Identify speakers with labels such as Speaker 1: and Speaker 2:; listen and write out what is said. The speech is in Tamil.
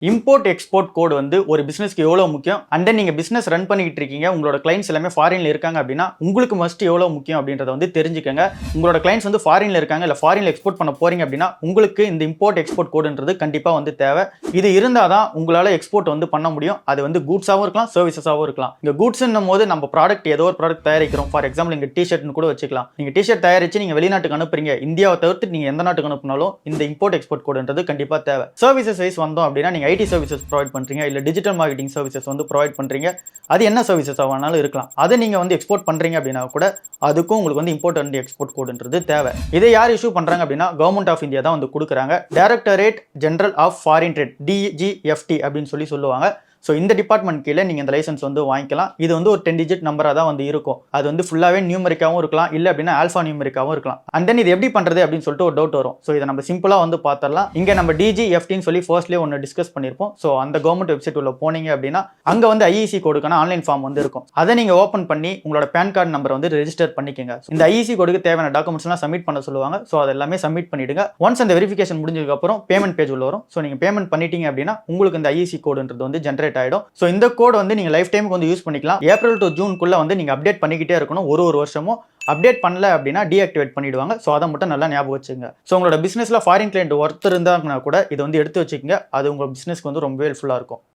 Speaker 1: இம்போர்ட் எக்ஸ்போர்ட் கோட் வந்து ஒரு பிசினஸ்க்கு எவ்வளவு முக்கியம் அண்ட் தென் நீங்க பிசினஸ் ரன் பண்ணிட்டு இருக்கீங்க உங்களோட கிளைண்ட்ஸ் எல்லாமே ஃபாரின்ல இருக்காங்க அப்படின்னா உங்களுக்கு மஸ்ட் எவ்வளவு முக்கியம் அப்படின்றத வந்து தெரிஞ்சுக்கங்க. உங்களோட கிளைண்ட்ஸ் வந்து ஃபாரின்ல இருக்காங்க இல்ல ஃபாரின்ல எக்ஸ்போர்ட் பண்ண போறீங்க அப்படின்னா உங்களுக்கு இந்த இம்போர்ட் எக்ஸ்போர்ட் கோடுன்றது கண்டிப்பா வந்து தேவை. இது இருந்தாதான் உங்களால எக்ஸ்போர்ட் வந்து பண்ண முடியும். அது வந்து கூட்ஸாவும் இருக்கலாம், சர்வீசஸாவும் இருக்கலாம். இங்க கூட்ஸ்ன்னும் போது நம்ம ப்ராடக்ட் ஏதோ ஒரு ப்ராடக்ட் தயாரிக்கிறோம். ஃபார் எக்ஸாம்பிள் நீங்க டிஷர்ட்னு கூட வச்சுக்கலாம். நீங்க டிஷர்ட் தயாரிச்சு நீங்க வெளிநாட்டுக்கு அனுப்புறீங்க, இந்தியாவை தவிர்த்து நீங்க எந்த நாட்டுக்கு அனுப்புனாலும் இந்த இம்போர்ட் எக்ஸ்போர்ட் கோடுன்றது கண்டிப்பா தேவை. சர்வீசஸ் வைஸ் வந்தோம் அப்படின்னா நீங்க ஐடி சர்வீசஸ் ப்ரொவைட் பண்றீங்க இல்ல டிஜிட்டல் மார்க்கெட்டிங் சர்வீசஸ் வந்து ப்ரொவைட் பண்றீங்க. அது என்ன சர்வீசஸ் ஆனாலும் இருக்கலாம். அதை நீங்க வந்து எக்ஸ்போர்ட் பண்றீங்க அப்படின்னா கூட அதுக்கும் உங்களுக்கு வந்து இம்போர்ட் அண்ட் எக்ஸ்போர்ட் கோடுன்றது தேவை. இதை யார் இஷ்யூ பண்றாங்க அப்படின்னா கவர்மெண்ட் ஆஃப் இந்தியா தான் வந்து கொடுக்குறாங்க. Directorate General of Foreign Trade DGFT அப்படின்னு சொல்லுவாங்க. ஸோ இந்த டிபார்ட்மெண்ட் கீழே நீங்கள் இந்த லைசன்ஸ் வந்து வாங்கிக்கலாம். இது வந்து ஒரு 10 டிஜிட் நம்பராக தான் வந்து இருக்கும். அது வந்து ஃபுல்லாகவே நியூமரிக்காவும் இருக்கலாம், இல்லை அப்படின்னா ஆல்ஃபா நியூமரிக்காவும் இருக்கலாம். அண்ட் தென் இது எப்படி பண்ணுறது அப்படின்னு சொல்லிட்டு ஒரு டவுட் வரும். ஸோ இதை நம்ம சிம்பிளாக வந்து பார்த்துடலாம். இங்கே நம்ம DGFTன்னு சொல்லி ஃபர்ஸ்ட்லேயே ஒன்று டிஸ்கஸ் பண்ணியிருப்போம். ஸோ அந்த கவர்மெண்ட் வெப்சைட் உள்ள போனீங்க அப்படின்னா அங்கே வந்து IEC கோடுக்கான ஆன்லைன் ஃபார்ம் வந்து இருக்கும். அதை நீங்கள் ஓப்பன் பண்ணி உங்களோட பேன் கார்டு நம்பரை வந்து ரெஜிஸ்டர் பண்ணிக்கோங்க. இந்த IEC கோடுக்கு தேவையான டாக்குமெண்ட்ஸ்லாம் சப்மிட் பண்ண சொல்லுவாங்க. ஸோ அது எல்லாமே சப்மிட் பண்ணிடுங்க. ஒன்ஸ் அந்த வெரிஃபிகேஷன் முடிஞ்சதுக்கப்புறம் பேமெண்ட் பேஜ் உள்ள வரும். ஸோ நீங்கள் பேமெண்ட் பண்ணிட்டீங்க அப்படின்னா உங்களுக்கு இந்த IEC கோடுன்றது வந்து ஜென்ரேட் ஆகிடும். ஸோ இந்த கோட் வந்து நீங்க லைஃப் டைமுக்கு வந்து யூஸ் பண்ணிக்கலாம். ஏப்ரல் டு ஜூன்க்குள்ள வந்து நீங்க அப்டேட் பண்ணிக்கிட்டே இருக்கணும். ஒரு வருஷமும் அப்டேட் பண்ணல அப்படின்னா டீஆக்டிவேட் பண்ணிடுவாங்க. ஸோ அதை மட்டும் நல்லா ஞாபகம் வச்சுங்க. ஸோ உங்களோட பிசினஸ்ல ஃபாரின் கிளைண்ட் ஒருத்தர் இருந்தாங்கன்னா கூட இதை வந்து எடுத்து வச்சுக்கோங்க. அது உங்க பிசினஸ்க்கு வந்து ரொம்ப ஹெல்ப்ஃபுல்லா இருக்கும்.